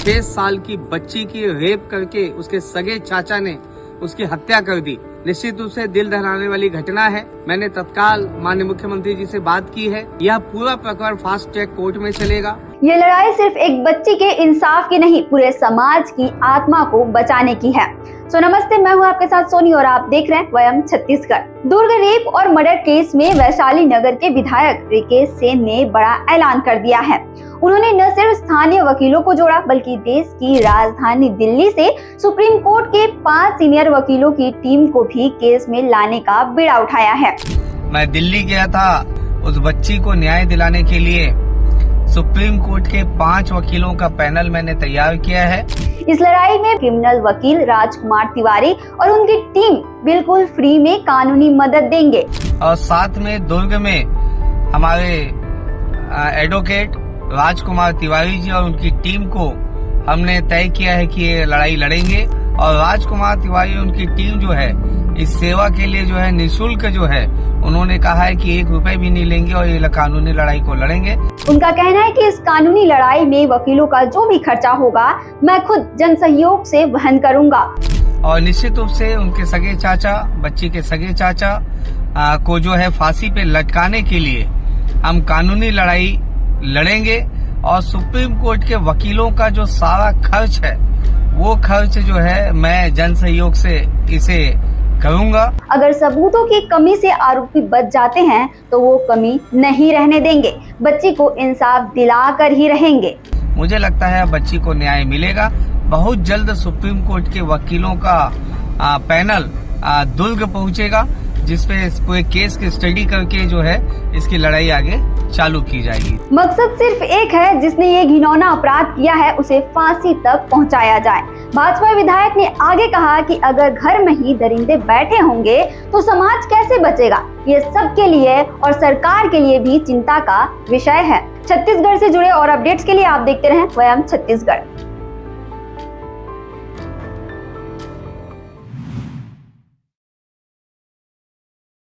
6 साल की बच्ची की रेप करके उसके सगे चाचा ने उसकी हत्या कर दी। निश्चित रूप से दिल दहलाने वाली घटना है। मैंने तत्काल माननीय मुख्यमंत्री जी से बात की है। यह पूरा प्रकरण फास्ट ट्रैक कोर्ट में चलेगा। ये लड़ाई सिर्फ एक बच्ची के इंसाफ की नहीं, पूरे समाज की आत्मा को बचाने की है। नमस्ते, मैं हूँ आपके साथ सोनी और आप देख रहे हैं वयम छत्तीसगढ़। दुर्ग रेप और मर्डर केस में वैशाली नगर के विधायक रिकेश सेन ने बड़ा ऐलान कर दिया है। उन्होंने न सिर्फ स्थानीय वकीलों को जोड़ा, बल्कि देश की राजधानी दिल्ली से सुप्रीम कोर्ट के 5 सीनियर वकीलों की टीम को भी केस में लाने का बीड़ा उठाया है। मैं दिल्ली गया था उस बच्ची को न्याय दिलाने के लिए। सुप्रीम कोर्ट के 5 वकीलों का पैनल मैंने तैयार किया है। इस लड़ाई में क्रिमिनल वकील राजकुमार तिवारी और उनकी टीम बिल्कुल फ्री में कानूनी मदद देंगे। और साथ में दुर्ग में हमारे एडवोकेट राजकुमार तिवारी जी और उनकी टीम को हमने तय किया है कि ये लड़ाई लड़ेंगे। और राजकुमार तिवारी और उनकी टीम जो है इस सेवा के लिए जो है निःशुल्क जो है उन्होंने कहा है कि 1 रुपए भी नहीं लेंगे और ये कानूनी लड़ाई को लड़ेंगे। उनका कहना है कि इस कानूनी लड़ाई में वकीलों का जो भी खर्चा होगा मैं खुद जन सहयोग से वहन करूंगा। और निश्चित रूप से उनके सगे चाचा, बच्ची के सगे चाचा को जो है फांसी पे लटकाने के लिए हम कानूनी लड़ाई लड़ेंगे। और सुप्रीम कोर्ट के वकीलों का जो सारा खर्च है वो खर्च जो है मैं जन सहयोग से इसे करूंगा। अगर सबूतों की कमी से आरोपी बच जाते हैं तो वो कमी नहीं रहने देंगे, बच्ची को इंसाफ दिला कर ही रहेंगे। मुझे लगता है बच्ची को न्याय मिलेगा। बहुत जल्द सुप्रीम कोर्ट के वकीलों का पैनल दुर्ग पहुंचेगा, जिसपे इस पूरे केस की स्टडी करके जो है इसकी लड़ाई आगे चालू की जाएगी। मकसद सिर्फ एक है, जिसने ये घिनौना अपराध किया है उसे फांसी तक पहुंचाया जाए। भाजपा विधायक ने आगे कहा कि अगर घर में ही दरिंदे बैठे होंगे तो समाज कैसे बचेगा। ये सबके लिए और सरकार के लिए भी चिंता का विषय है। छत्तीसगढ़ से जुड़े और अपडेट्स के लिए आप देखते रहें वयम छत्तीसगढ़।